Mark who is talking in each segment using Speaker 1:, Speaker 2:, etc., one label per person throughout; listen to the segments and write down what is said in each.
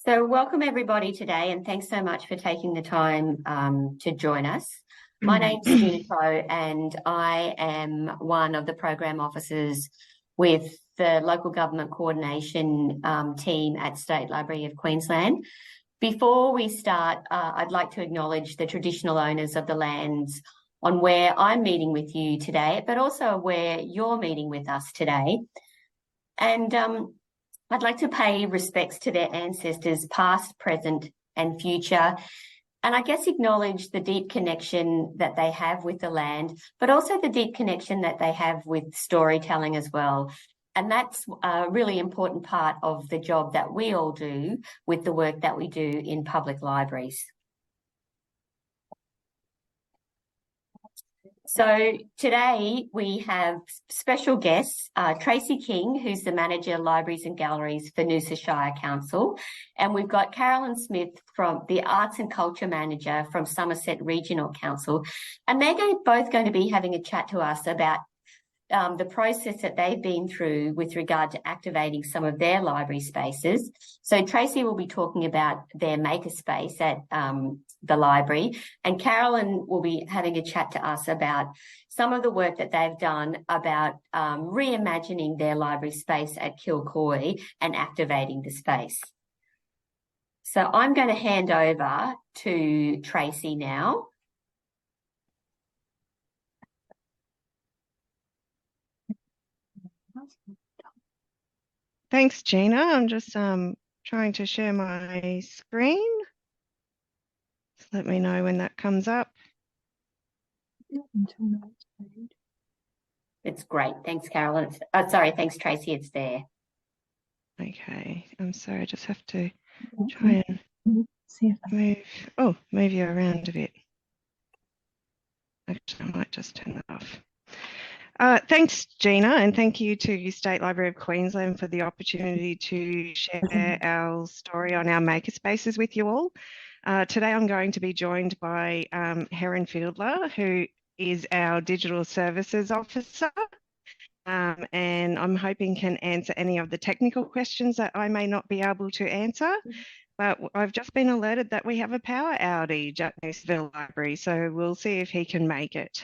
Speaker 1: So welcome everybody today, and thanks so much for taking the time to join us. My name's Kilcoy, and I am one of the program officers with the local government coordination team at State Library of Queensland. Before we start, I'd like to acknowledge the traditional owners of the lands on where I'm meeting with you today, but also where you're meeting with us today. And I'd like to pay respects to their ancestors, past, present, and future, and I guess acknowledge the deep connection that they have with the land, but also the deep connection that they have with storytelling as well. And that's a really important part of the job that we all do with the work that we do in public libraries. So today we have special guests, Tracy King, who's the Manager of Libraries and Galleries for Noosa Shire Council, and we've got Carolyn Smith, from the Arts and Culture Manager from Somerset Regional Council, and they're both going to be having a chat to us about the process that they've been through with regard to activating some of their library spaces. So Tracy will be talking about their Makerspace at the library, and Carolyn will be having a chat to us about some of the work that they've done about reimagining their library space at Kilcoy and activating the space. So I'm going to hand over to Tracy now.
Speaker 2: Thanks, Gina. I'm just trying to share my screen. Just let me know when that comes up.
Speaker 1: It's great. Thanks, Carolyn. Thanks, Tracy. It's there.
Speaker 2: Okay. I'm sorry. I just have to try and move you around a bit. Actually, I might just turn that off. Thanks, Gina, and thank you to State Library of Queensland for the opportunity to share our story on our Makerspaces with you all. Today I'm going to be joined by Heron Fiedler, who is our Digital Services Officer, and I'm hoping can answer any of the technical questions that I may not be able to answer. But I've just been alerted that we have a power outage at Noosaville Library, so we'll see if he can make it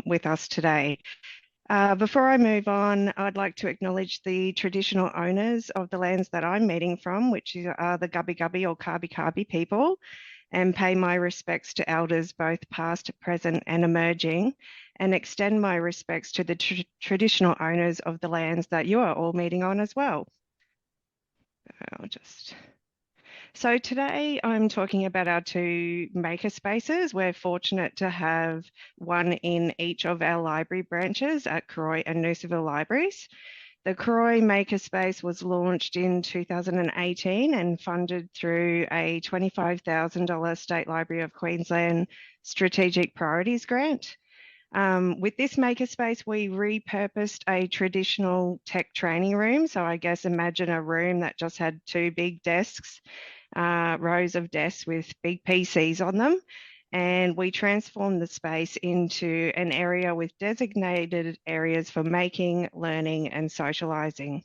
Speaker 2: with us today. Before I move on, I'd like to acknowledge the traditional owners of the lands that I'm meeting from, which are the Gubbi Gubbi or Kabi Kabi people, and pay my respects to elders, both past, present, and emerging, and extend my respects to the traditional owners of the lands that you are all meeting on as well. So today I'm talking about our two Makerspaces. We're fortunate to have one in each of our library branches at Kilcoy and Noosaville Libraries. The Kilcoy Makerspace was launched in 2018 and funded through a $25,000 State Library of Queensland Strategic Priorities grant. With this Makerspace, we repurposed a traditional tech training room. So I guess imagine a room that just had two big desks, rows of desks with big PCs on them. And we transformed the space into an area with designated areas for making, learning, and socialising.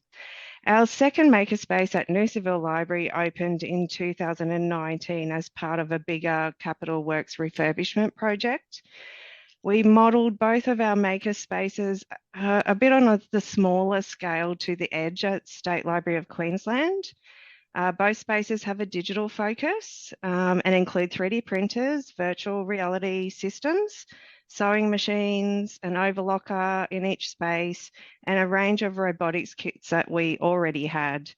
Speaker 2: Our second Makerspace at Noosaville Library opened in 2019 as part of a bigger capital works refurbishment project. We modelled both of our Makerspaces a bit on the smaller scale to the edge at State Library of Queensland. Both spaces have a digital focus and include 3D printers, virtual reality systems, sewing machines, an overlocker in each space, and a range of robotics kits that we already had.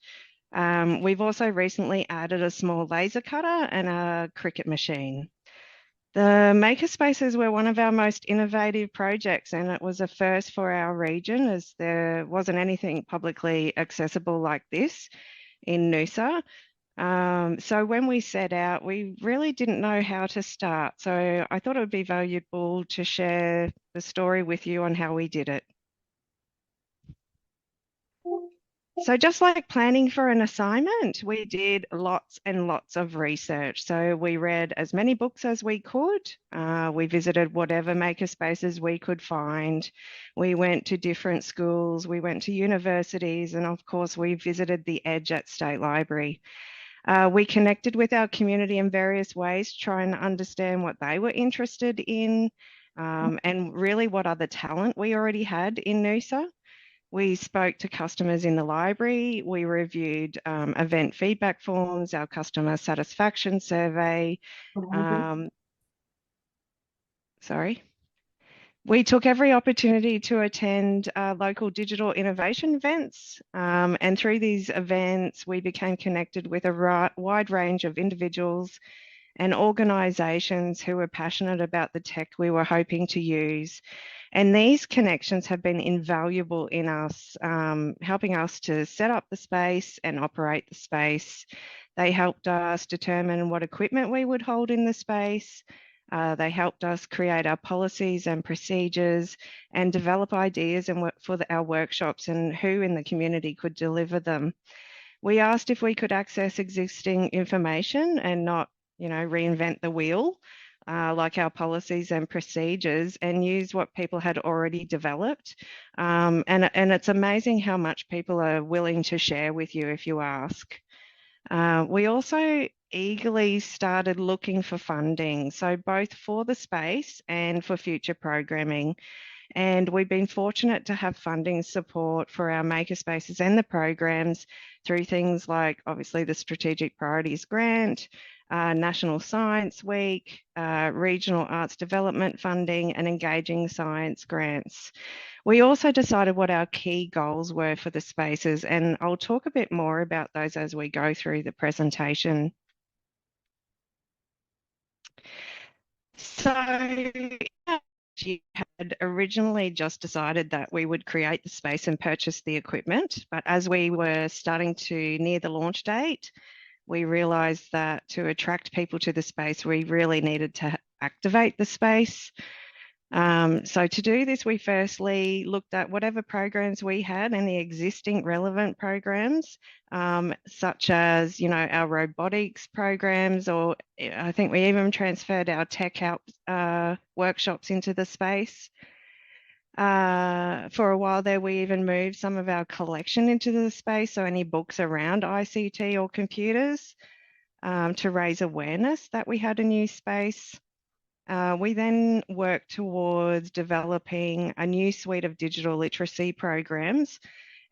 Speaker 2: We've also recently added a small laser cutter and a cricket machine. The Makerspaces were one of our most innovative projects, and it was a first for our region, as there wasn't anything publicly accessible like this in Noosa. So when we set out, we really didn't know how to start. So I thought it would be valuable to share the story with you on how we did it. So just like planning for an assignment, we did lots and lots of research. So we read as many books as we could. We visited whatever Makerspaces we could find. We went to different schools. We went to universities. And of course, we visited the Edge at State Library. We connected with our community in various ways, trying to understand what they were interested in, and really what other talent we already had in Noosa. We spoke to customers in the library. We reviewed event feedback forms, our customer satisfaction survey. Sorry. We took every opportunity to attend local digital innovation events, and through these events, we became connected with a wide range of individuals and organisations who were passionate about the tech we were hoping to use. And these connections have been invaluable in us, helping us to set up the space and operate the space. They helped us determine what equipment we would hold in the space. They helped us create our policies and procedures and develop ideas for our workshops and who in the community could deliver them. We asked if we could access existing information and not, reinvent the wheel, like our policies and procedures, and use what people had already developed. And it's amazing how much people are willing to share with you if you ask. We also eagerly started looking for funding, so both for the space and for future programming. And we've been fortunate to have funding support for our Makerspaces and the programs through things like, obviously, the Strategic Priorities Grant, National Science Week, Regional Arts Development Funding, and Engaging Science grants. We also decided what our key goals were for the spaces, and I'll talk a bit more about those as we go through the presentation. So you had originally just decided that we would create the space and purchase the equipment, but as we were starting to near the launch date, we realised that to attract people to the space, we really needed to activate the space. So to do this, we firstly looked at whatever programs we had and the existing relevant programs, such as, our robotics programs, or I think we even transferred our tech help workshops into the space. For a while there, we even moved some of our collection into the space, so any books around ICT or computers, to raise awareness that we had a new space. We then worked towards developing a new suite of digital literacy programs,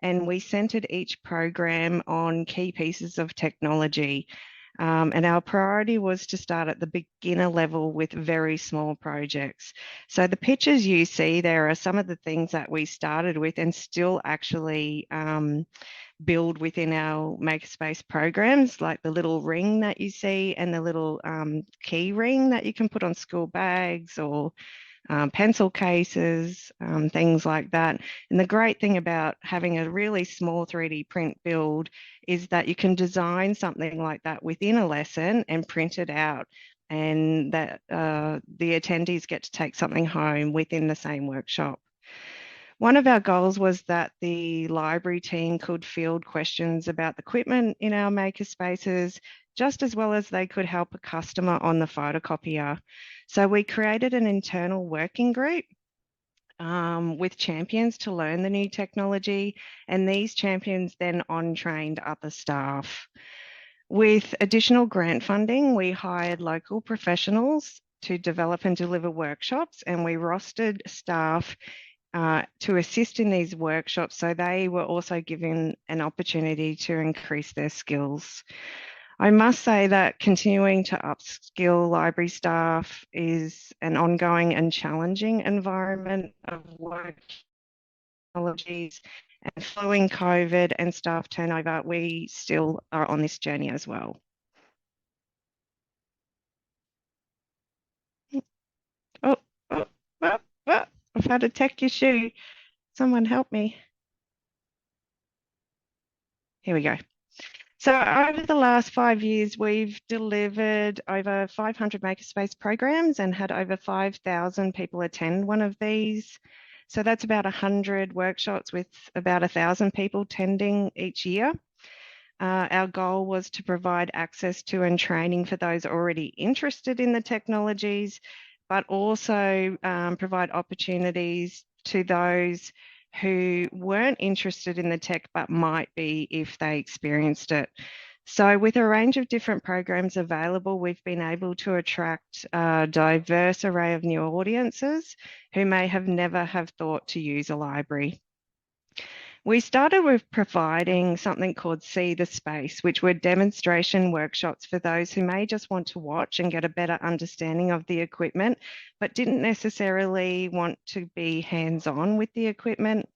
Speaker 2: and we centred each program on key pieces of technology. And our priority was to start at the beginner level with very small projects. So the pictures you see there are some of the things that we started with and still actually build within our Makerspace programs, like the little ring that you see and the little key ring that you can put on school bags or pencil cases, things like that. And the great thing about having a really small 3D print build is that you can design something like that within a lesson and print it out, and that the attendees get to take something home within the same workshop. One of our goals was that the library team could field questions about the equipment in our Makerspaces, just as well as they could help a customer on the photocopier. So we created an internal working group with champions to learn the new technology, and these champions then on-trained other staff. With additional grant funding, we hired local professionals to develop and deliver workshops, and we rostered staff to assist in these workshops, so they were also given an opportunity to increase their skills. I must say that continuing to upskill library staff is an ongoing and challenging environment of work technologies, and following COVID and staff turnover, we still are on this journey as well. I've had a tech issue. Someone help me. Here we go. So over the last 5 years, we've delivered over 500 Makerspace programs and had over 5,000 people attend one of these. So that's about 100 workshops with about 1,000 people attending each year. Our goal was to provide access to and training for those already interested in the technologies, but also provide opportunities to those who weren't interested in the tech but might be if they experienced it. So with a range of different programs available, we've been able to attract a diverse array of new audiences who may have never have thought to use a library. We started with providing something called See the Space, which were demonstration workshops for those who may just want to watch and get a better understanding of the equipment, but didn't necessarily want to be hands-on with the equipment.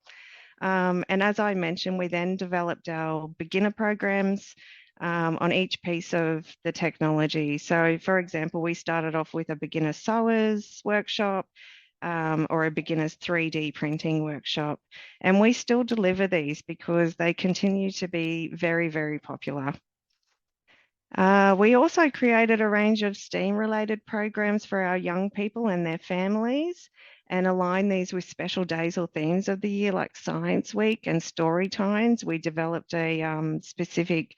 Speaker 2: And as I mentioned, we then developed our beginner programs on each piece of the technology. So for example, we started off with a beginner sewers workshop, or a beginner's 3D printing workshop. And we still deliver these because they continue to be very, very popular. We also created a range of STEAM-related programs for our young people and their families and align these with special days or themes of the year like Science Week and Story Times. We developed a specific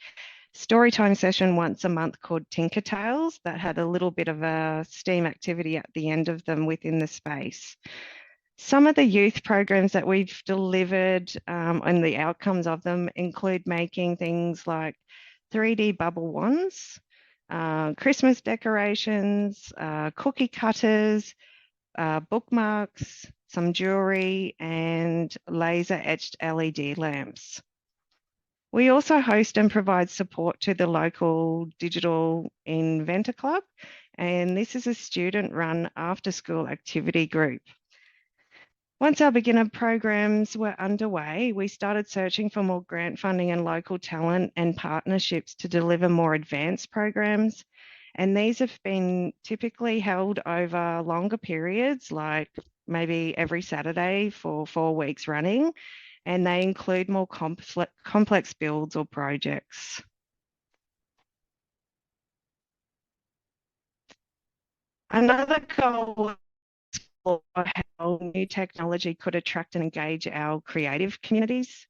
Speaker 2: storytime session once a month called Tinker Tales that had a little bit of a STEAM activity at the end of them within the space. Some of the youth programs that we've delivered and the outcomes of them include making things like 3D bubble wands, Christmas decorations, cookie cutters, bookmarks, some jewelry, and laser etched LED lamps. We also host and provide support to the local Digital Inventor Club, and this is a student-run after-school activity group. Once our beginner programs were underway, we started searching for more grant funding and local talent and partnerships to deliver more advanced programs. And these have been typically held over longer periods, like maybe every Saturday for 4 weeks running, and they include more complex builds or projects. Another goal was how new technology could attract and engage our creative communities.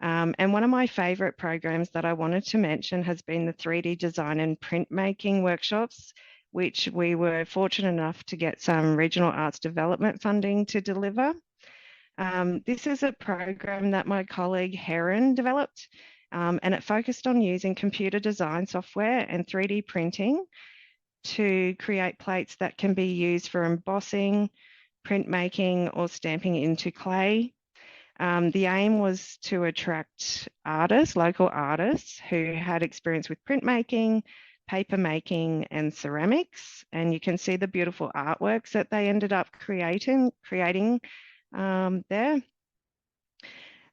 Speaker 2: And one of my favourite programs that I wanted to mention has been the 3D design and printmaking workshops, which we were fortunate enough to get some regional arts development funding to deliver. This is a program that my colleague Heron developed, and it focused on using computer design software and 3D printing to create plates that can be used for embossing, printmaking, or stamping into clay. The aim was to attract artists, local artists who had experience with printmaking, paper making, and ceramics. And you can see the beautiful artworks that they ended up creating there.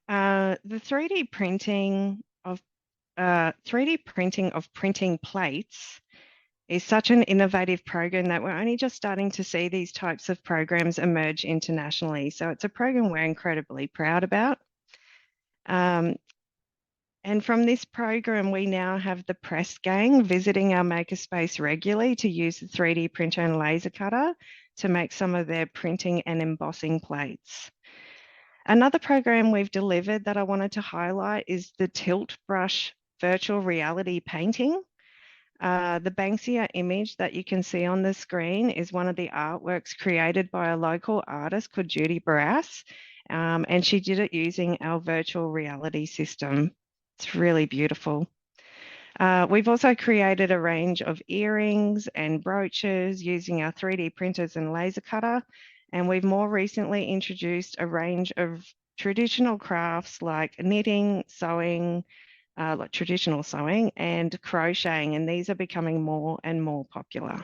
Speaker 2: The 3D printing of printing plates is such an innovative program that we're only just starting to see these types of programs emerge internationally. So it's a program we're incredibly proud about. And from this program, we now have the press gang visiting our makerspace regularly to use the 3D printer and laser cutter to make some of their printing and embossing plates. Another program we've delivered that I wanted to highlight is the tilt brush virtual reality painting. The Banksia image that you can see on the screen is one of the artworks created by a local artist called Judy Barras, and she did it using our virtual reality system. It's really beautiful. We've also created a range of earrings and brooches using our 3D printers and laser cutter, and we've more recently introduced a range of traditional crafts like knitting, sewing, like traditional sewing and crocheting, and these are becoming more and more popular.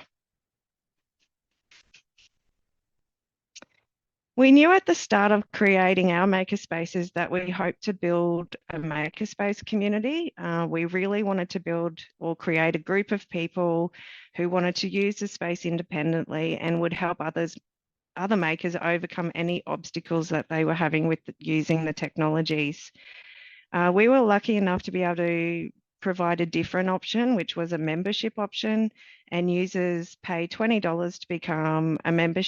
Speaker 2: We knew at the start of creating our makerspaces that we hoped to build a makerspace community. We really wanted to build or create a group of people who wanted to use the space independently and would help other makers overcome any obstacles that they were having with using the technologies. We were lucky enough to be able to provide a different option, which was a membership option, and users pay $20 to become a member.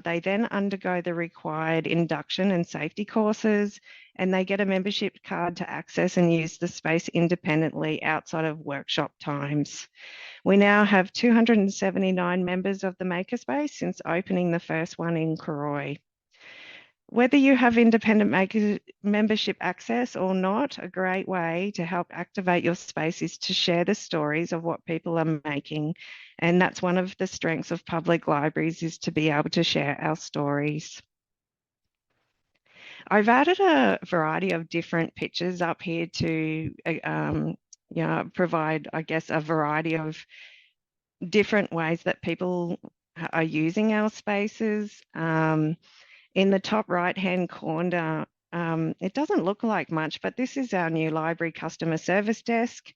Speaker 2: They then undergo the required induction and safety courses, and they get a membership card to access and use the space independently outside of workshop times. We now have 279 members of the Makerspace since opening the first one in Kilcoy. Whether you have independent maker membership access or not, a great way to help activate your space is to share the stories of what people are making. And that's one of the strengths of public libraries, is to be able to share our stories. I've added a variety of different pictures up here to provide, I guess, a variety of different ways that people are using our spaces. In the top right-hand corner, it doesn't look like much, but this is our new library customer service desk.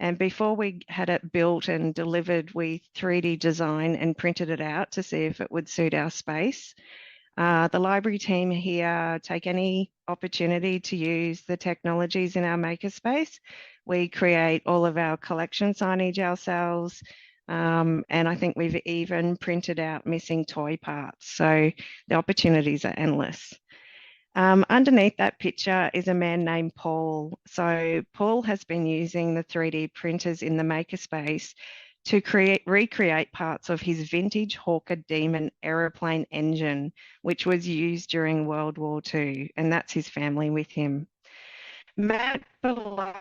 Speaker 2: And before we had it built and delivered, we 3D designed and printed it out to see if it would suit our space. The library team here take any opportunity to use the technologies in our makerspace. We create all of our collection signage ourselves. And I think we've even printed out missing toy parts. So the opportunities are endless. Underneath that picture is a man named Paul. So Paul has been using the 3D printers in the makerspace to recreate parts of his vintage Hawker Demon aeroplane engine, which was used during World War II, and that's his family with him. Matt below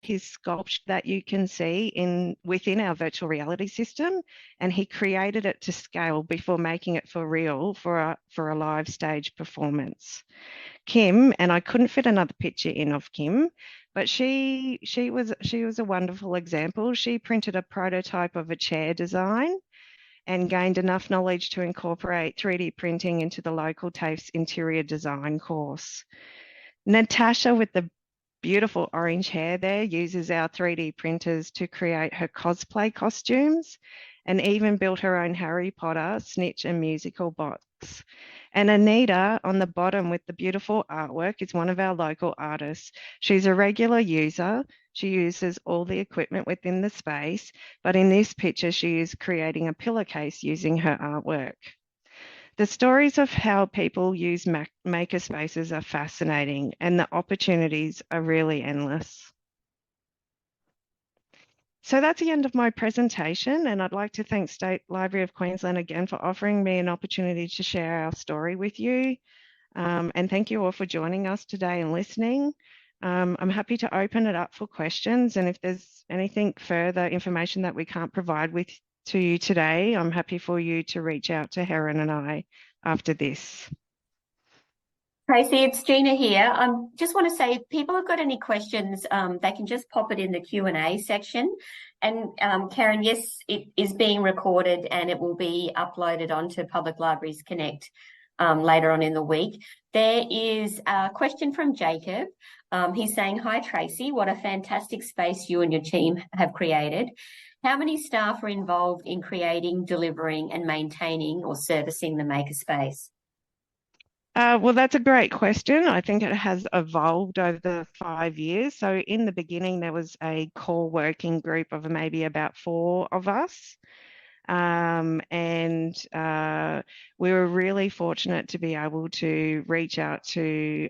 Speaker 2: his sculpture that you can see within our virtual reality system, and he created it to scale before making it for real for a live stage performance. Kim, and I couldn't fit another picture in of Kim, but she was a wonderful example. She printed a prototype of a chair design and gained enough knowledge to incorporate 3D printing into the local TAFE's interior design course. Natasha, with the beautiful orange hair there, uses our 3D printers to create her cosplay costumes, and even built her own Harry Potter, Snitch and musical box. And Anita on the bottom with the beautiful artwork is one of our local artists. She's a regular user. She uses all the equipment within the space, but in this picture, she is creating a pillowcase using her artwork. The stories of how people use makerspaces are fascinating, and the opportunities are really endless. So that's the end of my presentation, and I'd like to thank State Library of Queensland again for offering me an opportunity to share our story with you. And thank you all for joining us today and listening. I'm happy to open it up for questions, and if there's anything further information that we can't provide to you today, I'm happy for you to reach out to Heron and I after this.
Speaker 1: Tracy, it's Gina here. I just want to say, if people have got any questions, they can just pop it in the Q&A section. And Karen, yes, it is being recorded and it will be uploaded onto Public Libraries Connect later on in the week. There is a question from Jacob. He's saying, "Hi Tracy, what a fantastic space you and your team have created. How many staff are involved in creating, delivering and maintaining or servicing the makerspace?"
Speaker 2: Well, that's a great question. I think it has evolved over the 5 years. So in the beginning, there was a core working group of maybe about 4 of us. And we were really fortunate to be able to reach out to,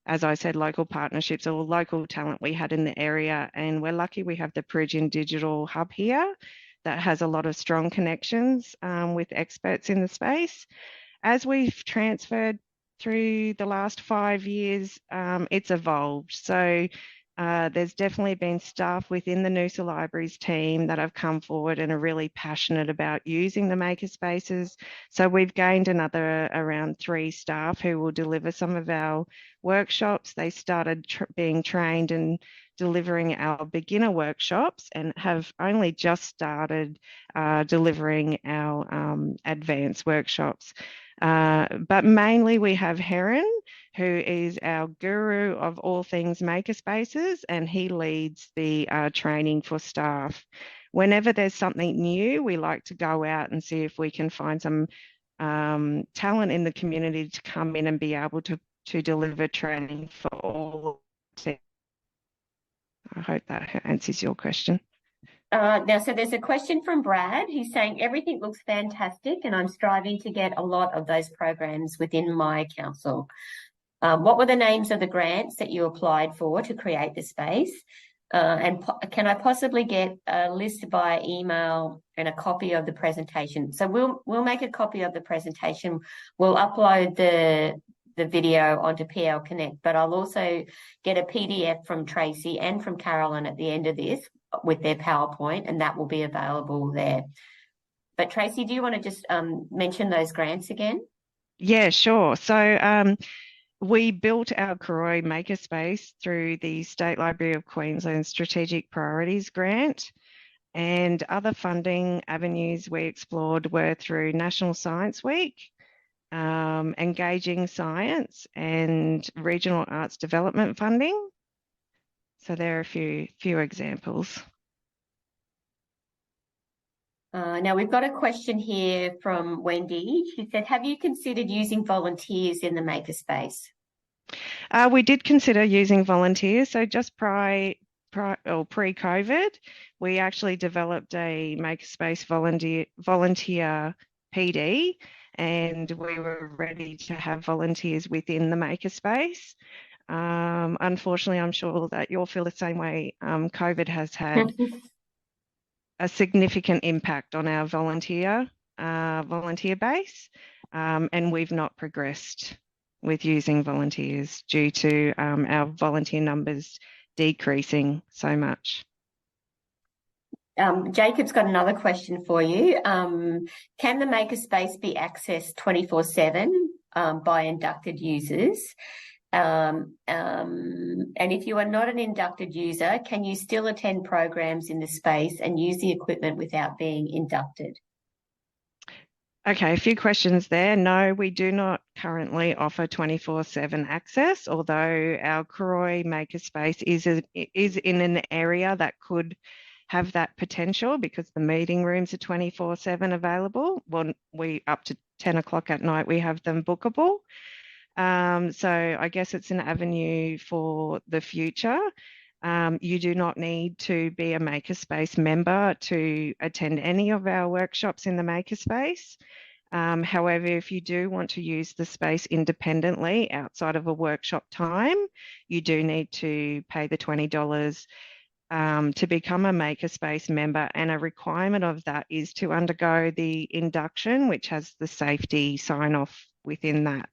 Speaker 2: as I said, local partnerships or local talent we had in the area. And we're lucky we have the Peregian Digital Hub here that has a lot of strong connections with experts in the space. As we've transferred through the last 5 years, it's evolved. So there's definitely been staff within the Noosa Libraries team that have come forward and are really passionate about using the makerspaces. So we've gained another around 3 staff who will deliver some of our workshops. They started being trained and delivering our beginner workshops and have only just started delivering our advanced workshops. But mainly we have Heron, who is our guru of all things makerspaces, and he leads the training for staff. Whenever there's something new, we like to go out and see if we can find some talent in the community to come in and be able to deliver training for all. I hope that answers your question.
Speaker 1: Now, so there's a question from Brad. He's saying, "Everything looks fantastic and I'm striving to get a lot of those programs within my council. What were the names of the grants that you applied for to create the space? And can I possibly get a list by email and a copy of the presentation. So we'll make a copy of the presentation. We'll upload the video onto PL Connect, but I'll also get a PDF from Tracy and from Carolyn at the end of this with their PowerPoint, and that will be available there. But Tracy, do you want to just mention those grants again?
Speaker 2: Yeah, sure. So we built our Kilcoy Makerspace through the State Library of Queensland Strategic Priorities Grant, and other funding avenues we explored were through National Science Week, Engaging Science, and Regional Arts Development funding. So there are a few examples.
Speaker 1: Now we've got a question here from Wendy. She said, have you considered using volunteers in the Makerspace?
Speaker 2: We did consider using volunteers. So just pre-COVID, we actually developed a Makerspace volunteer PD, and we were ready to have volunteers within the Makerspace. Unfortunately, I'm sure that you'll feel the same way. COVID has had a significant impact on our volunteer base, and we've not progressed with using volunteers due to our volunteer numbers decreasing so much.
Speaker 1: Jacob's got another question for you. Can the Makerspace be accessed 24/7 by inducted users? And if you are not an inducted user, can you still attend programs in the space and use the equipment without being inducted?
Speaker 2: Okay, a few questions there. No, we do not currently offer 24/7 access, although our Kilcoy Makerspace is in an area that could have that potential because the meeting rooms are 24/7 available. Well, up to 10 o'clock at night, we have them bookable. So I guess it's an avenue for the future. You do not need to be a Makerspace member to attend any of our workshops in the Makerspace. However, if you do want to use the space independently outside of a workshop time, you do need to pay the $20 to become a Makerspace member, and a requirement of that is to undergo the induction, which has the safety sign-off within that.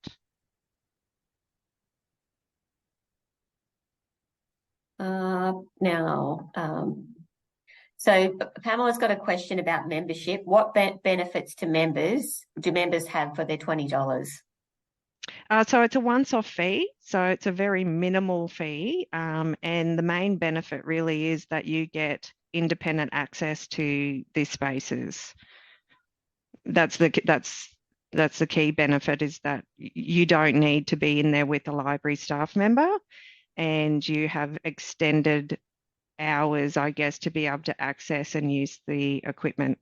Speaker 1: So Pamela's got a question about membership. What benefits to members do members have for their $20?
Speaker 2: So it's a once-off fee, so it's a very minimal fee, and the main benefit really is that you get independent access to these spaces. That's the key benefit, is that you don't need to be in there with a library staff member, and you have extended hours, I guess, to be able to access and use the equipment.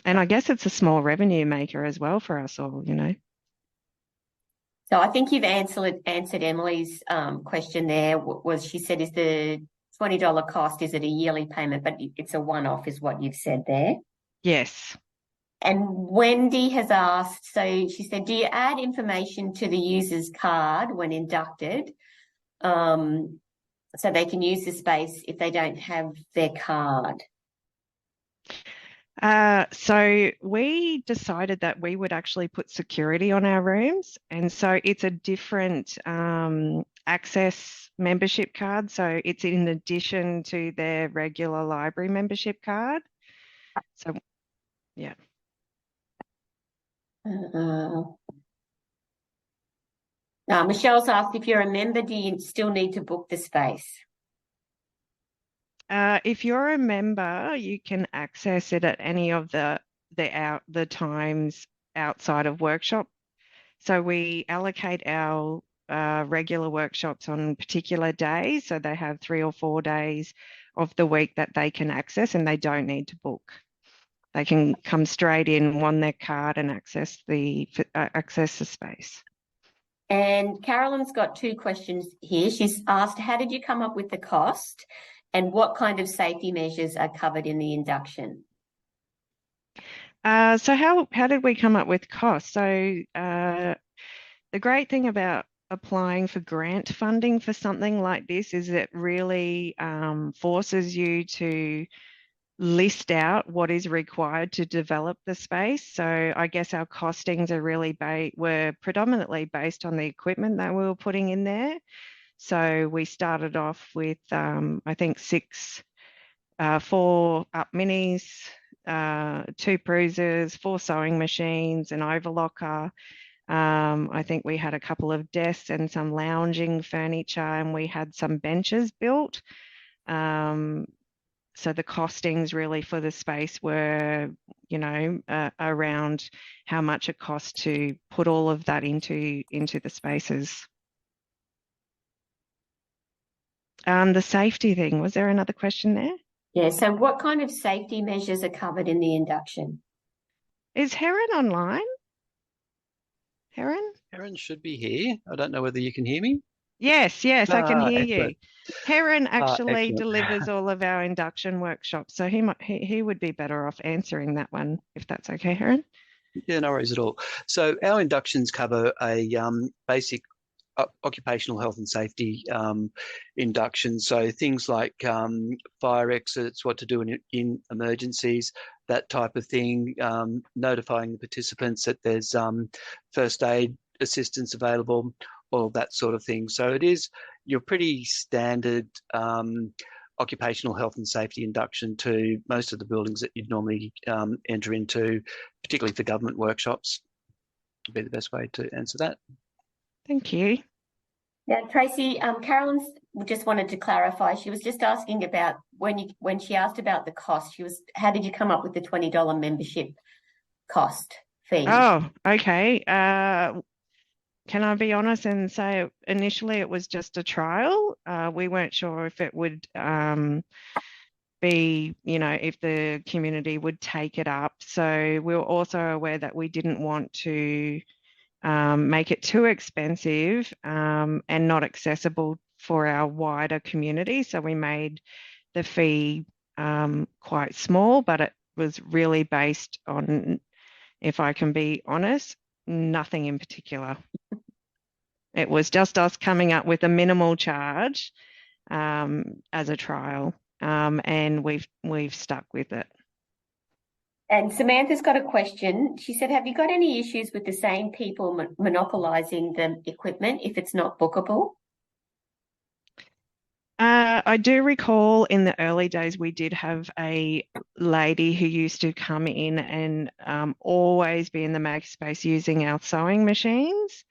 Speaker 2: And I guess it's a small revenue maker as well for us all, you know.
Speaker 1: So I think you've answered Emily's question there. She said, is the $20 cost, is it a yearly payment? But it's a one-off is what you've said there.
Speaker 2: Yes.
Speaker 1: And Wendy has asked, so she said, do you add information to the user's card when inducted so they can use the space if they don't have their card?
Speaker 2: So we decided that we would actually put security on our rooms, and so it's a different access membership card. So it's in addition to their regular library membership card. So, yeah.
Speaker 1: Michelle's asked, if you're a member, do you still need to book the space?
Speaker 2: If you're a member, you can access it at any of the times outside of workshop. So we allocate our regular workshops on particular days. So they have 3 or 4 days of the week that they can access, and they don't need to book. They can come straight in on their card and access the space.
Speaker 1: And Carolyn's got 2 questions here. She's asked, how did you come up with the cost, and what kind of safety measures are covered in the induction?
Speaker 2: So how did we come up with cost? So the great thing about applying for grant funding for something like this is it really forces you to list out what is required to develop the space. So I guess our costings are really were predominantly based on the equipment that we were putting in there. So we started off with, I think, 4 up minis, 2 bruisers, 4 sewing machines, an overlocker. I think we had a couple of desks and some lounging furniture, and we had some benches built. So the costings really for the space were, around how much it cost to put all of that into the spaces. The safety thing, was there another question there?
Speaker 1: Yeah, so what kind of safety measures are covered in the induction?
Speaker 2: Is Heron online? Heron?
Speaker 3: Heron should be here. I don't know whether you can hear me.
Speaker 2: Yes, I can hear
Speaker 3: excellent.
Speaker 2: you. Heron actually
Speaker 3: Excellent.
Speaker 2: delivers all of our induction workshops, so he would be better off answering that one, if that's okay, Heron.
Speaker 3: Yeah, no worries at all. So our inductions cover a basic occupational health and safety induction. So things like fire exits, what to do in emergencies, that type of thing, notifying the participants that there's first aid assistance available, all that sort of thing. So it is your pretty standard occupational health and safety induction to most of the buildings that you'd normally enter into, particularly for government workshops, would be the best way to answer that.
Speaker 2: Thank you.
Speaker 1: Yeah, Tracy, Carolyn just wanted to clarify. She was just asking about when she asked about the cost, how did you come up with the $20 membership cost fee?
Speaker 2: Oh, okay. Can I be honest and say initially it was just a trial? We weren't sure if it would be, if the community would take it up. So we were also aware that we didn't want to make it too expensive and not accessible for our wider community. So we made the fee quite small, but it was really based on, if I can be honest, nothing in particular. It was just us coming up with a minimal charge as a trial, and we've stuck with it.
Speaker 1: And Samantha's got a question. She said, have you got any issues with the same people monopolising the equipment if it's not bookable?
Speaker 2: I do recall in the early days we did have a lady who used to come in and always be in the makerspace using our sewing machines.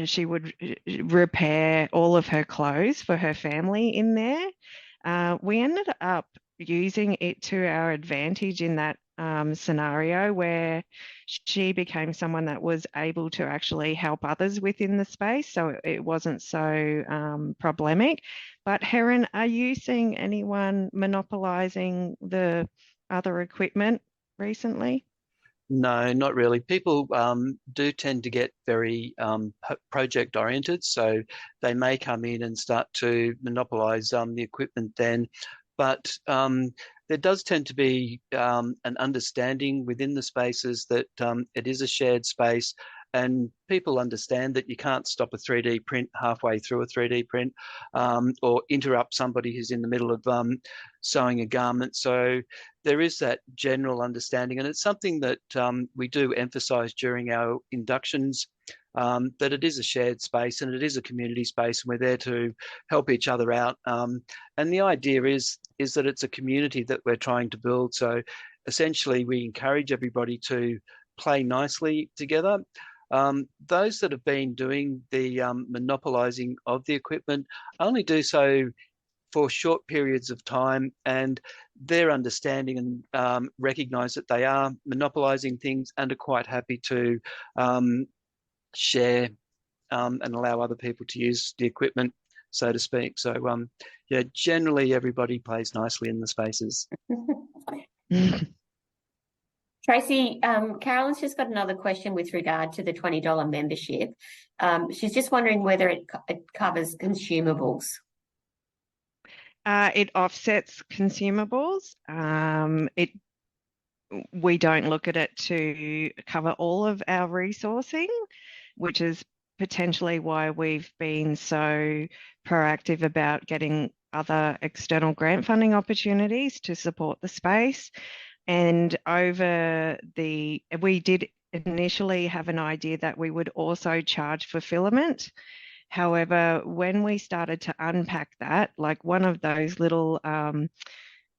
Speaker 2: She would repair all of her clothes for her family in there. We ended up using it to our advantage in that scenario where she became someone that was able to actually help others within the space, so it wasn't so problematic. But Heron, are you seeing anyone monopolising the other equipment recently?
Speaker 3: No, not really. People do tend to get very project oriented, so they may come in and start to monopolise the equipment then. But there does tend to be an understanding within the spaces that it is a shared space, and people understand that you can't stop a 3D print halfway through a 3D print or interrupt somebody who's in the middle of sewing a garment. So there is that general understanding, and it's something that we do emphasise during our inductions, that it is a shared space and it is a community space, and we're there to help each other out. And the idea is that it's a community that we're trying to build. So essentially we encourage everybody to play nicely together. Those that have been doing the monopolising of the equipment only do so for short periods of time, and their understanding and recognise that they are monopolising things and are quite happy to share and allow other people to use the equipment, so to speak. So yeah, generally everybody plays nicely in the spaces.
Speaker 1: Tracy, Carolyn's just got another question with regard to the $20 membership. She's just wondering whether it covers consumables.
Speaker 2: It offsets consumables. We don't look at it to cover all of our resourcing, which is potentially why we've been so proactive about getting other external grant funding opportunities to support the space. And we did initially have an idea that we would also charge for filament. However, when we started to unpack that, like one of those little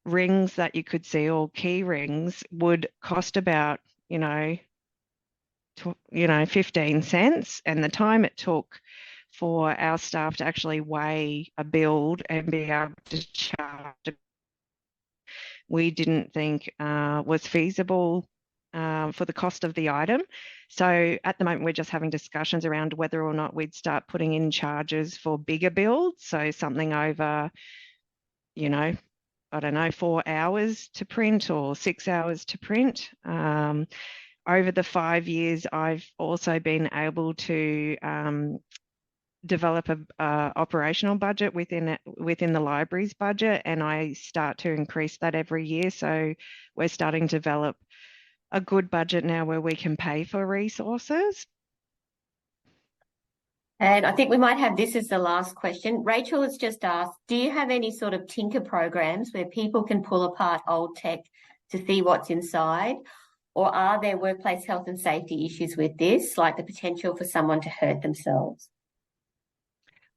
Speaker 2: rings that you could see, or key rings, would cost about, 15 cents, and the time it took for our staff to actually weigh a build and be able to charge, we didn't think was feasible for the cost of the item. So at the moment, we're just having discussions around whether or not we'd start putting in charges for bigger builds. So something over, I don't know, 4 hours to print or 6 hours to print. Over the 5 years, I've also been able to develop a operational budget within the library's budget, and I start to increase that every year. So we're starting to develop a good budget now where we can pay for resources.
Speaker 1: And I think we might have this as the last question. Rachel has just asked, do you have any sort of tinker programs where people can pull apart old tech to see what's inside? Or are there workplace health and safety issues with this, like the potential for someone to hurt themselves?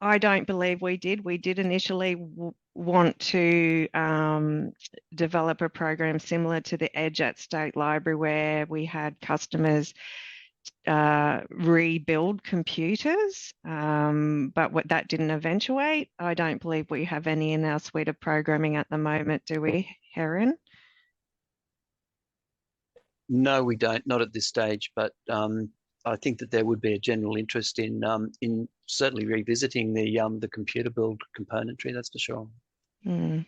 Speaker 2: I don't believe we did. We did initially want to develop a program similar to the Edge at State Library, where we had customers rebuild computers, but that didn't eventuate. I don't believe we have any in our suite of programming at the moment, do we, Heron?
Speaker 3: No, we don't, not at this stage, but I think that there would be a general interest in certainly revisiting the computer build componentry, that's for sure.
Speaker 2: Mm.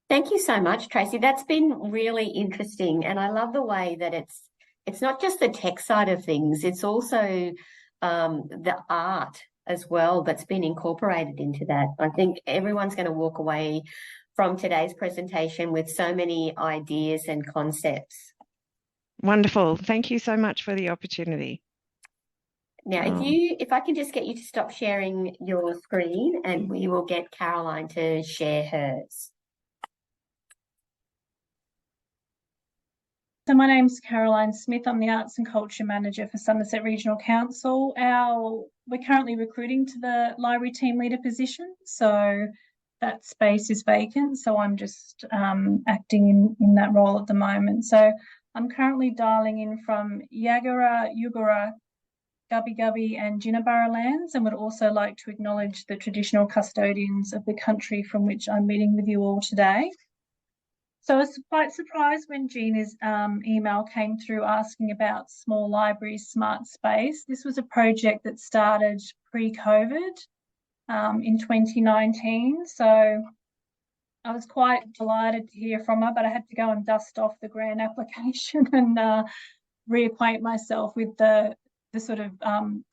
Speaker 1: Thank you so much, Tracy. That's been really interesting, and I love the way that it's not just the tech side of things, it's also the art as well that's been incorporated into that. I think everyone's going to walk away from today's presentation with so many ideas and concepts.
Speaker 2: Wonderful. Thank you so much for the opportunity.
Speaker 1: Now, if I can just get you to stop sharing your screen, and we will get Caroline to share hers.
Speaker 4: So my name's Caroline Smith. I'm the Arts and Culture Manager for Somerset Regional Council. We're currently recruiting to the library team leader position, so that space is vacant. So I'm just acting in that role at the moment. So I'm currently dialing in from Yagara, Yugara, Gubbi Gubbi and Jinnaburra lands, and would also like to acknowledge the traditional custodians of the country from which I'm meeting with you all today. So I was quite surprised when Gina's email came through asking about small libraries, smart space. This was a project that started pre-COVID in 2019. So I was quite delighted to hear from her, but I had to go and dust off the grant application and reacquaint myself with the sort of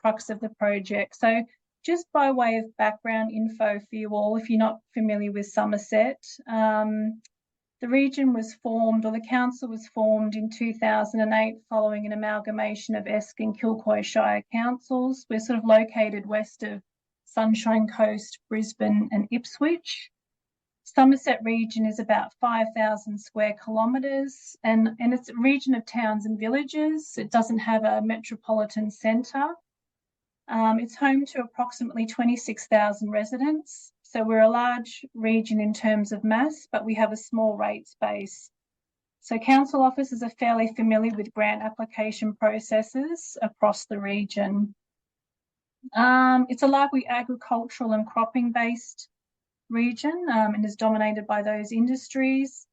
Speaker 4: crux of the project. So just by way of background info for you all, if you're not familiar with Somerset, the region was formed, or the council was formed in 2008 following an amalgamation of Esk and Kilcoy Shire councils. We're sort of located west of Sunshine Coast, Brisbane and Ipswich. Somerset region is about 5,000 square kilometres, and it's a region of towns and villages. It doesn't have a metropolitan centre. It's home to approximately 26,000 residents. So we're a large region in terms of mass, but we have a small rate space. So council officers are fairly familiar with grant application processes across the region. It's a largely agricultural and cropping based region and is dominated by those industries,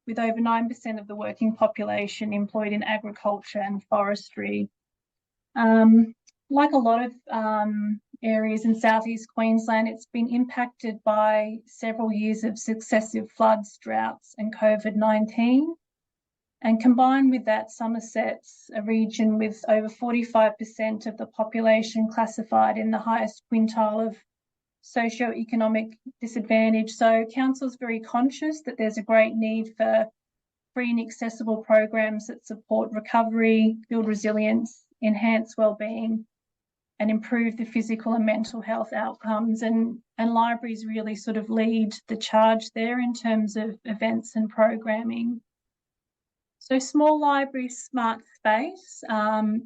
Speaker 4: with over 9% of the working population employed in agriculture and forestry. Like a lot of areas in southeast Queensland, it's been impacted by several years of successive floods, droughts and COVID-19. And combined with that, Somerset's a region with over 45% of the population classified in the highest quintile of socioeconomic disadvantage. So council's very conscious that there's a great need for free and accessible programs that support recovery, build resilience, enhance wellbeing and improve the physical and mental health outcomes. And libraries really sort of lead the charge there in terms of events and programming. So Small Library Smart Space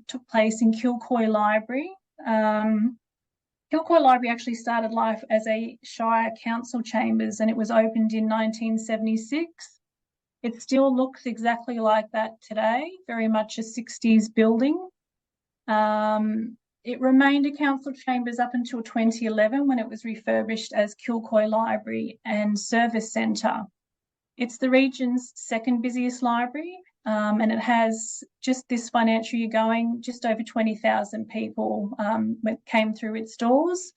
Speaker 4: took place in Kilcoy Library. Kilcoy Library actually started life as a Shire Council Chambers, and it was opened in 1976. It still looks exactly like that today, very much a 60s building. It remained a council chambers up until 2011 when it was refurbished as Kilcoy Library and Service Centre. It's the region's second busiest library, and it has, just this financial year going, just over 20,000 people came through its doors.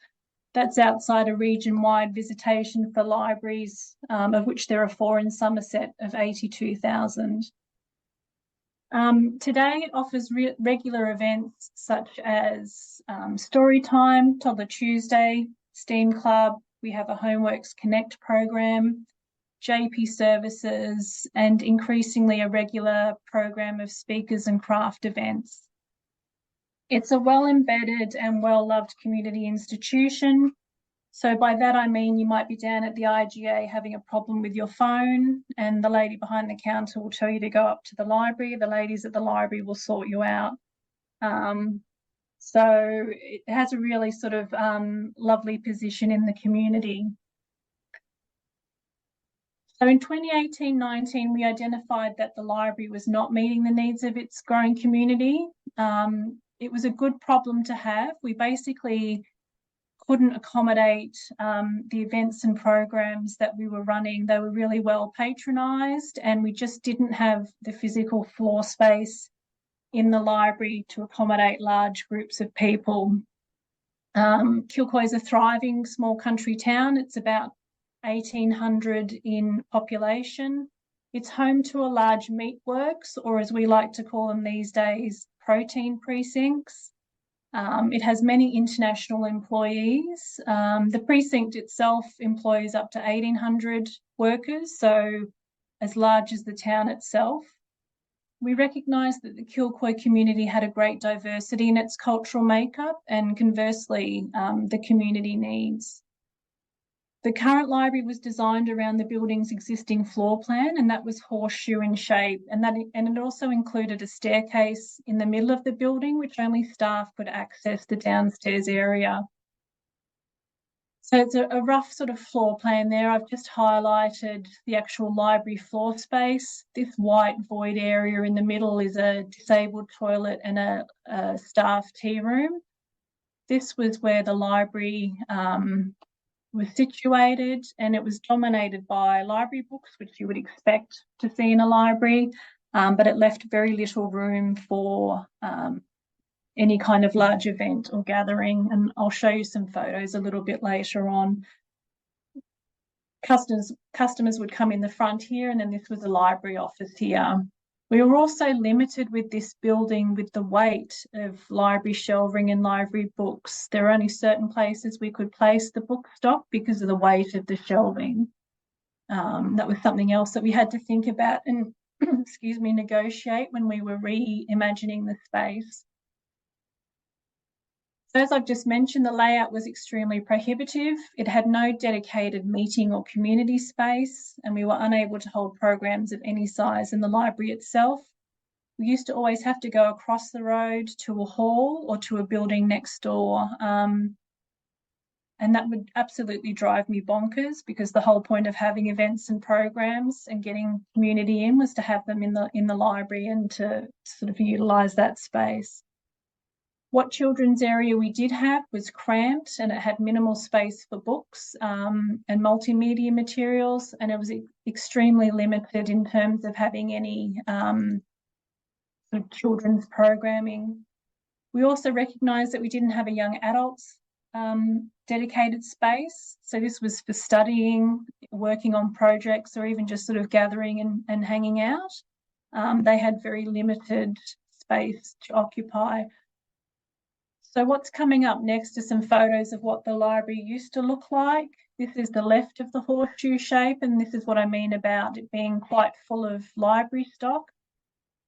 Speaker 4: That's outside a region-wide visitation for libraries, of which there are 4 in Somerset, of 82,000. Today it offers regular events such as Story Time, Toddler Tuesday, STEAM Club. We have a Homeworks Connect program, JP services, and increasingly a regular program of speakers and craft events. It's a well-embedded and well-loved community institution. So by that I mean you might be down at the IGA having a problem with your phone, and the lady behind the counter will tell you to go up to the library. The ladies at the library will sort you out. So it has a really sort of lovely position in the community. So in 2018-19, we identified that the library was not meeting the needs of its growing community. It was a good problem to have. We basically couldn't accommodate the events and programs that we were running. They were really well patronised, and we just didn't have the physical floor space in the library to accommodate large groups of people. Kilcoy is a thriving small country town. It's about 1,800 in population. It's home to a large meat works, or as we like to call them these days, protein precincts. It has many international employees. The precinct itself employs up to 1,800 workers, so as large as the town itself. We recognised that the Kilcoy community had a great diversity in its cultural makeup, and conversely, the community needs. The current library was designed around the building's existing floor plan, and that was horseshoe in shape, and it also included a staircase in the middle of the building, which only staff could access the downstairs area. So it's a rough sort of floor plan there. I've just highlighted the actual library floor space. This white void area in the middle is a disabled toilet and a staff tea room. This was where the library was situated, and it was dominated by library books, which you would expect to see in a library, but it left very little room for any kind of large event or gathering, and I'll show you some photos a little bit later on. Customers would come in the front here, and then this was a library office here. We were also limited with this building with the weight of library shelving and library books. There are only certain places we could place the book stock because of the weight of the shelving. That was something else that we had to think about and, excuse me, negotiate when we were reimagining the space. So as I've just mentioned, the layout was extremely prohibitive. It had no dedicated meeting or community space, and we were unable to hold programs of any size in the library itself. We used to always have to go across the road to a hall or to a building next door. And that would absolutely drive me bonkers, because the whole point of having events and programs and getting community in was to have them in the library and to sort of utilise that space. What children's area we did have was cramped, and it had minimal space for books and multimedia materials, and it was extremely limited in terms of having any sort of children's programming. We also recognised that we didn't have a young adults dedicated space, so this was for studying, working on projects, or even just sort of gathering and hanging out. They had very limited space to occupy. So what's coming up next are some photos of what the library used to look like. This is the left of the horseshoe shape, and this is what I mean about it being quite full of library stock.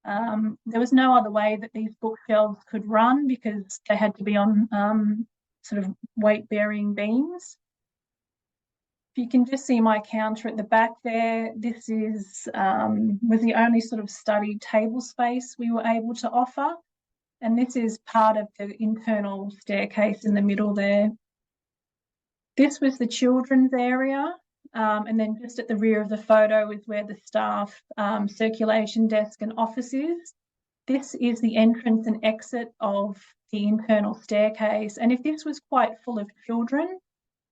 Speaker 4: There was no other way that these bookshelves could run because they had to be on sort of weight-bearing beams. If you can just see my counter at the back there, this was the only sort of study table space we were able to offer. And this is part of the internal staircase in the middle there. This was the children's area. And then just at the rear of the photo is where the staff circulation desk and office is. This is the entrance and exit of the internal staircase. And if this was quite full of children,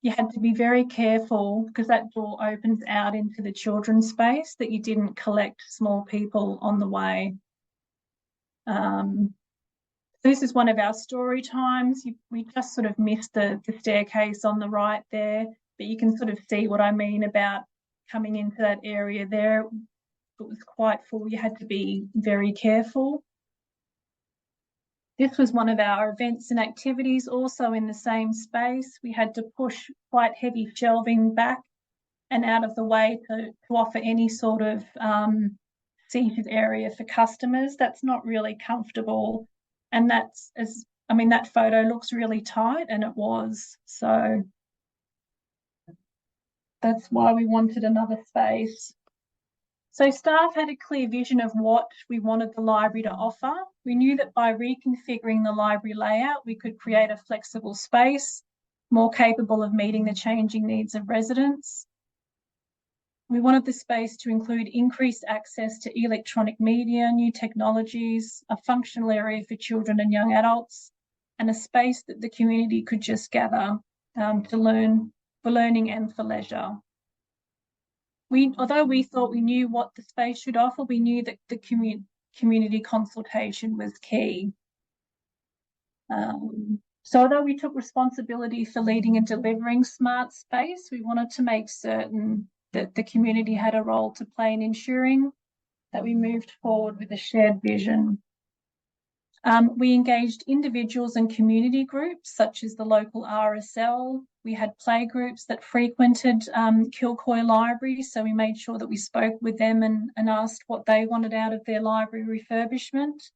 Speaker 4: you had to be very careful because that door opens out into the children's space that you didn't collect small people on the way. This is one of our story times. We just sort of missed the staircase on the right there, but you can sort of see what I mean about coming into that area there. It was quite full. You had to be very careful. This was one of our events and activities also in the same space. We had to push quite heavy shelving back and out of the way to offer any sort of seated area for customers. That's not really comfortable. And that photo looks really tight, and it was. So that's why we wanted another space. So staff had a clear vision of what we wanted the library to offer. We knew that by reconfiguring the library layout, we could create a flexible space, more capable of meeting the changing needs of residents. We wanted the space to include increased access to electronic media, new technologies, a functional area for children and young adults, and a space that the community could just gather to learn, for learning and for leisure. Although we thought we knew what the space should offer, we knew that the community consultation was key. So although we took responsibility for leading and delivering smart space, we wanted to make certain that the community had a role to play in ensuring that we moved forward with a shared vision. We engaged individuals and community groups such as the local RSL. We had play groups that frequented Kilcoy Library, so we made sure that we spoke with them and asked what they wanted out of their library refurbishment.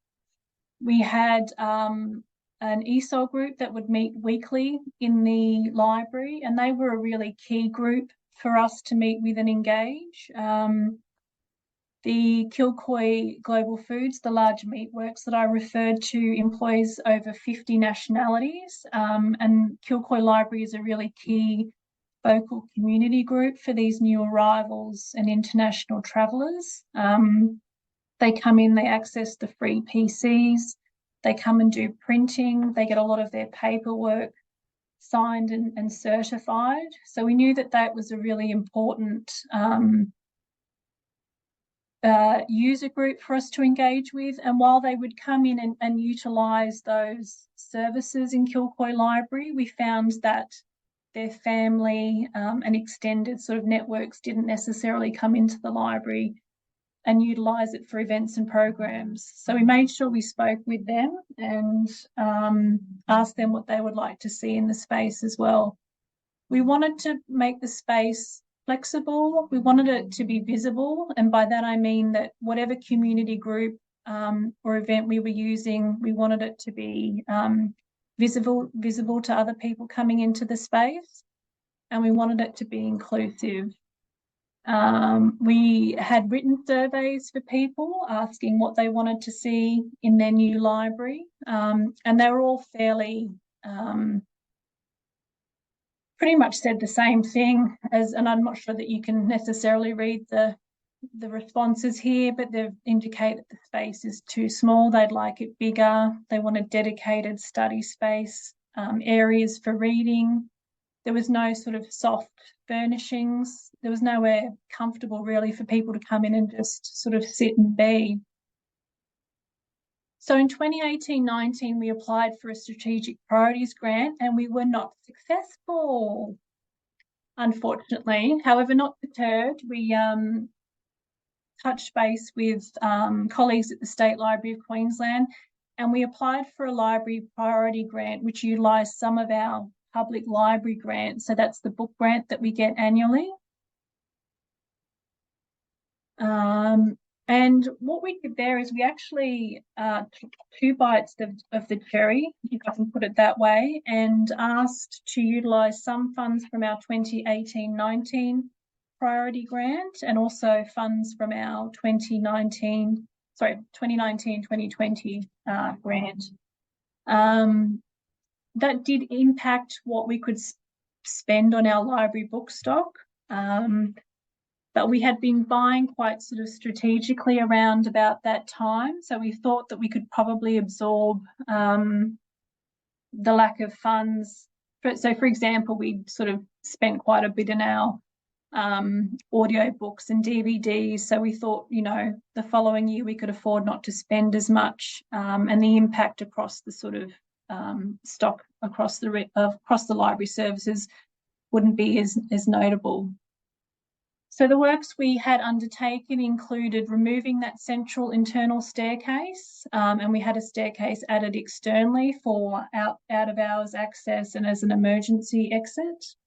Speaker 4: We had an ESOL group that would meet weekly in the library, and they were a really key group for us to meet with and engage. The Kilcoy Global Foods, the large meat works that I referred to, employs over 50 nationalities, and Kilcoy Library is a really key vocal community group for these new arrivals and international travellers. They come in, they access the free PCs, they come and do printing, they get a lot of their paperwork signed and certified. So we knew that that was a really important user group for us to engage with. And while they would come in and utilise those services in Kilcoy Library, we found that their family and extended sort of networks didn't necessarily come into the library and utilise it for events and programs. So we made sure we spoke with them and asked them what they would like to see in the space as well. We wanted to make the space flexible. We wanted it to be visible. And by that, I mean that whatever community group or event we were using, we wanted it to be visible to other people coming into the space. And we wanted it to be inclusive. We had written surveys for people asking what they wanted to see in their new library. And they were all fairly pretty much said the same thing and I'm not sure that you can necessarily read the responses here, but they've indicated the space is too small. They'd like it bigger. They want a dedicated study space, areas for reading. There was no sort of soft furnishings. There was nowhere comfortable really for people to come in and just sort of sit and be. So in 2018-19, we applied for a strategic priorities grant and we were not successful, unfortunately. However, not deterred, we touched base with colleagues at the State Library of Queensland and we applied for a library priority grant which utilised some of our public library grants. So that's the book grant that we get annually. And what we did there is we actually took 2 bites of the cherry, if I can put it that way, and asked to utilise some funds from our 2018-19 priority grant and also funds from our 2019-2020 grant. That did impact what we could spend on our library book stock. But we had been buying quite sort of strategically around about that time. So we thought that we could probably absorb the lack of funds. So for example, we sort of spent quite a bit in our audio books and DVDs. So we thought, you know, the following year we could afford not to spend as much, and the impact across the sort of stock across the library services wouldn't be as notable. So the works we had undertaken included removing that central internal staircase, and we had a staircase added externally for out of hours access and as an emergency exit.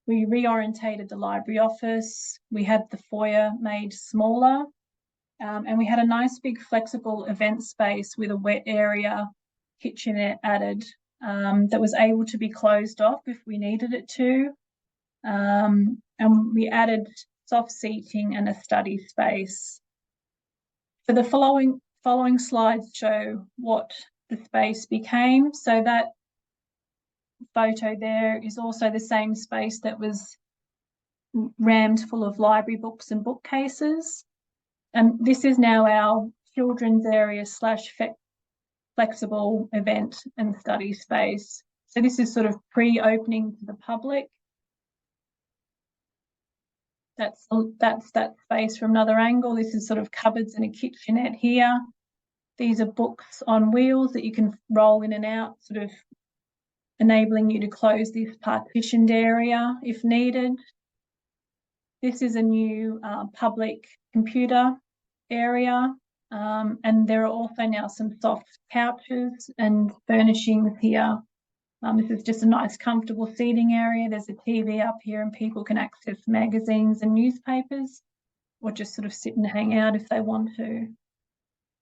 Speaker 4: We reorientated the library office. We had the foyer made smaller, and we had a nice big flexible event space with a wet area kitchenette added, that was able to be closed off if we needed it to. And we added soft seating and a study space. For the following slides show what the space became. So that photo there is also the same space that was rammed full of library books and bookcases. And this is now our children's area / flexible event and study space. So this is sort of pre-opening to the public. That's that space from another angle. This is sort of cupboards and a kitchenette here. These are books on wheels that you can roll in and out, sort of enabling you to close this partitioned area if needed. This is a new public computer area, and there are also now some soft couches and furnishings here. This is just a nice comfortable seating area. There's a TV up here and people can access magazines and newspapers or just sort of sit and hang out if they want to.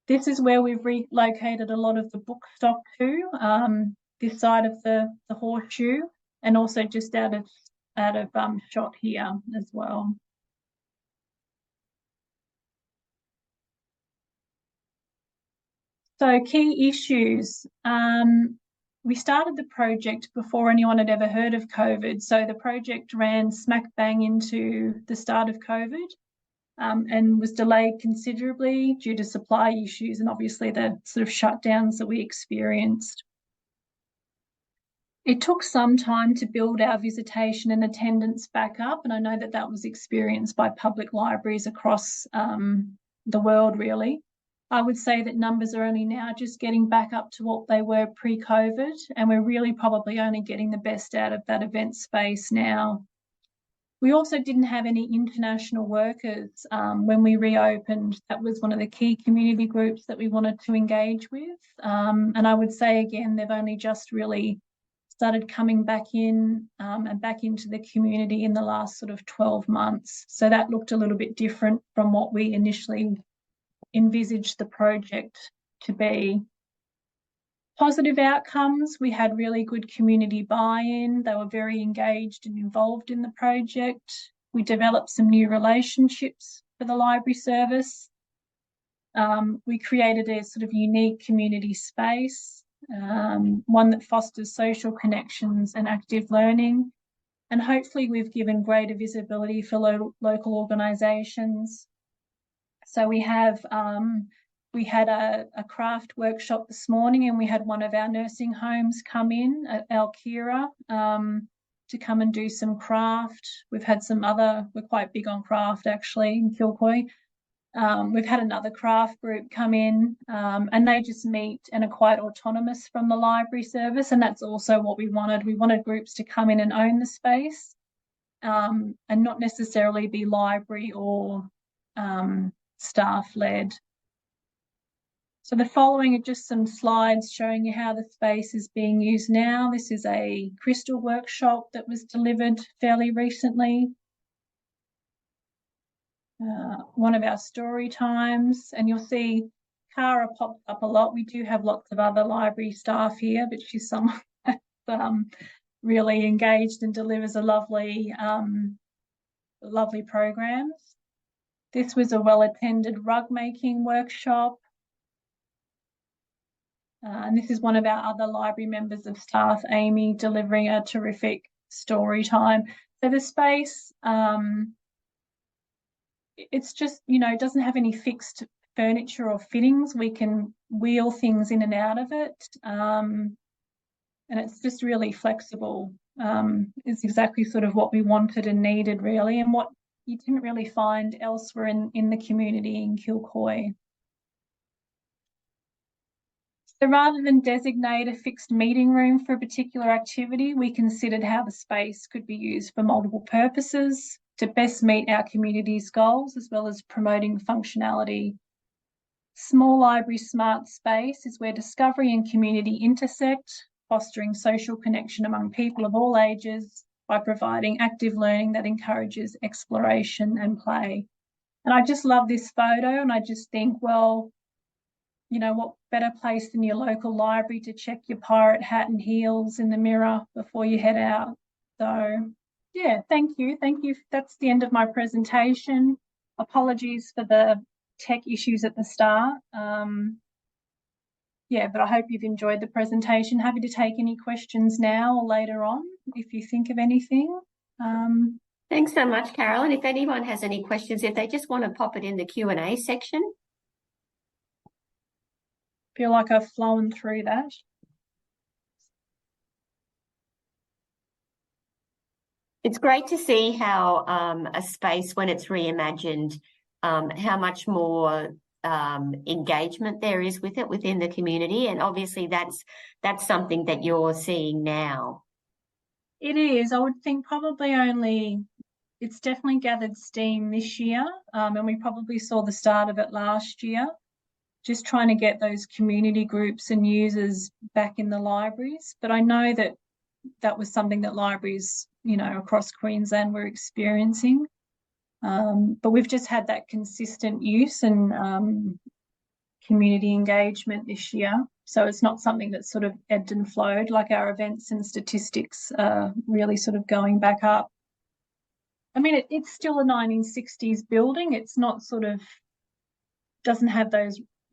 Speaker 4: This is where we've relocated a lot of the book stock to, this side of the horseshoe, and also just out of shot here as well. So key issues. We started the project before anyone had ever heard of COVID. So the project ran smack bang into the start of COVID, and was delayed considerably due to supply issues and obviously the sort of shutdowns that we experienced. It took some time to build our visitation and attendance back up, and I know that was experienced by public libraries across the world really. I would say that numbers are only now just getting back up to what they were pre-COVID, and we're really probably only getting the best out of that event space now. We also didn't have any international workers when we reopened. That was one of the key community groups that we wanted to engage with. And I would say again, they've only just really started coming back in and back into the community in the last sort of 12 months. So that looked a little bit different from what we initially envisaged the project to be. Positive outcomes, we had really good community buy-in. They were very engaged and involved in the project. We developed some new relationships for the library service. We created a sort of unique community space, one that fosters social connections and active learning. And hopefully we've given greater visibility for local organisations. So we had a craft workshop this morning, and we had one of our nursing homes come in at Alkira to come and do some craft. We've had we're quite big on craft actually in Kilcoy. We've had another craft group come in, and they just meet and are quite autonomous from the library service, and that's also what we wanted. We wanted groups to come in and own the space, and not necessarily be library or staff-led. So the following are just some slides showing you how the space is being used now. This is a crystal workshop that was delivered fairly recently. one of our story times, and you'll see Cara popped up a lot. We do have lots of other library staff here, but she's someone that's really engaged and delivers a lovely programs. This was a well-attended rug making workshop. And this is one of our other library members of staff, Amy, delivering a terrific story time. So the space, it's just, it doesn't have any fixed furniture or fittings. We can wheel things in and out of it. And it's just really flexible. It's exactly sort of what we wanted and needed, really, and what you didn't really find elsewhere in the community in Kilcoy. So rather than designate a fixed meeting room for a particular activity, we considered how the space could be used for multiple purposes to best meet our community's goals, as well as promoting functionality. Small library smart space is where discovery and community intersect, fostering social connection among people of all ages by providing active learning that encourages exploration and play. And I just love this photo, and I just think, well, what better place than your local library to check your pirate hat and heels in the mirror before you head out. So, yeah, thank you. Thank you. That's the end of my presentation. Apologies for the tech issues at the start. Yeah, but I hope you've enjoyed the presentation. Happy to take any questions now or later on if you think of anything.
Speaker 1: Thanks so much, Carol. And if anyone has any questions, if they just want to pop it in the Q&A section.
Speaker 4: Feel like I've flown through that.
Speaker 1: It's great to see how a space, when it's reimagined, how much more engagement there is with it within the community, and obviously that's something that you're seeing now.
Speaker 4: It is. I would think probably it's definitely gathered steam this year, and we probably saw the start of it last year. Just trying to get those community groups and users back in the libraries. But I know that was something that libraries, across Queensland were experiencing. But we've just had that consistent use and community engagement this year. So it's not something that's sort of ebbed and flowed, like our events and statistics are really sort of going back up. I mean, it's still a 1960s building. It's not doesn't have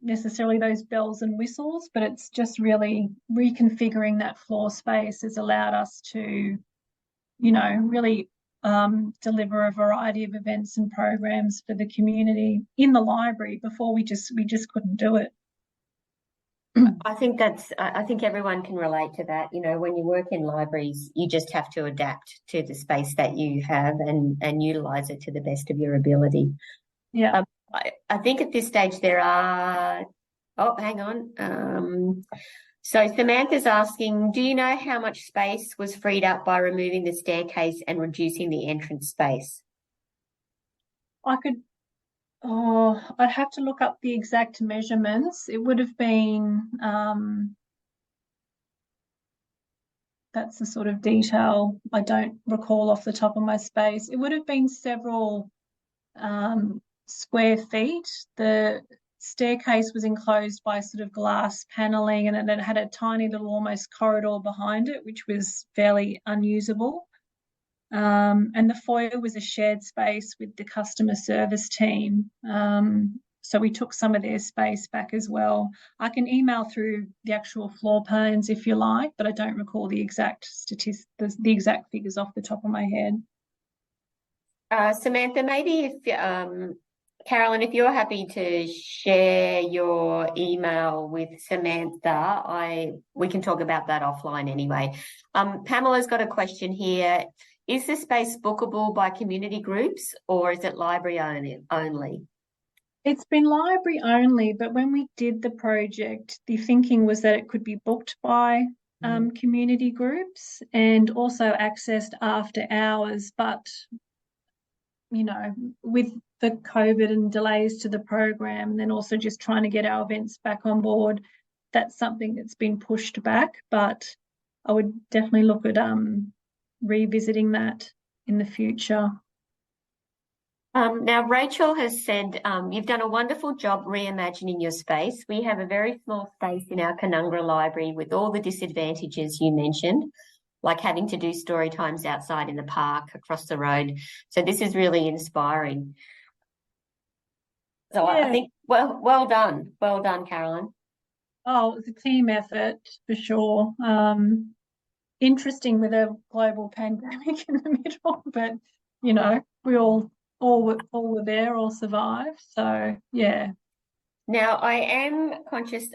Speaker 4: necessarily those bells and whistles, but it's just really reconfiguring that floor space has allowed us to, really deliver a variety of events and programs for the community in the library. Before we just couldn't do it.
Speaker 1: I think everyone can relate to that. When you work in libraries, you just have to adapt to the space that you have and utilize it to the best of your ability.
Speaker 4: Yeah.
Speaker 1: I think at this stage there are, hang on. So Samantha's asking, do you know how much space was freed up by removing the staircase and reducing the entrance space?
Speaker 4: I'd have to look up the exact measurements. It would have been, that's the sort of detail I don't recall off the top of my space. It would have been several square feet. The staircase was enclosed by sort of glass paneling, and it had a tiny little almost corridor behind it, which was fairly unusable. And the foyer was a shared space with the customer service team. So we took some of their space back as well. I can email through the actual floor plans if you like, but I don't recall the exact the exact figures off the top of my head.
Speaker 1: Samantha, maybe if Carolyn, if you're happy to share your email with Samantha, we can talk about that offline anyway. Pamela's got a question here. Is the space bookable by community groups, or is it library only?
Speaker 4: It's been library only, but when we did the project, the thinking was that it could be booked by community groups and also accessed after hours. But, with the COVID and delays to the program, and then also just trying to get our events back on board, that's something that's been pushed back. But I would definitely look at revisiting that in the future.
Speaker 1: Now, Rachel has said, you've done a wonderful job reimagining your space. We have a very small space in our Canungra Library with all the disadvantages you mentioned, like having to do story times outside in the park across the road. So this is really inspiring. So I think, well done, Caroline.
Speaker 4: Oh, it was a team effort for sure. Interesting with a global pandemic in the middle, but you know, we all were there, all survived. So yeah.
Speaker 1: Now I am conscious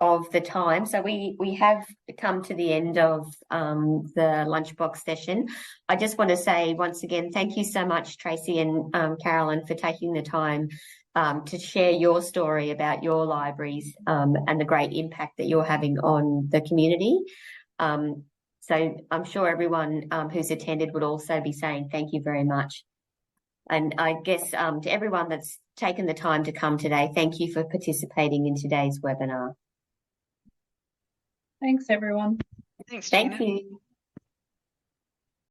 Speaker 1: of the time, so we have come to the end of the Lunchbox session. I just want to say once again, thank you so much, Tracy and Carolyn, for taking the time to share your story about your libraries and the great impact that you're having on the community. So I'm sure everyone who's attended would also be saying thank you very much. And I guess to everyone that's taken the time to come today, thank you for participating in today's webinar.
Speaker 4: Thanks, everyone.
Speaker 2: Thanks, Gina.
Speaker 1: Thank you.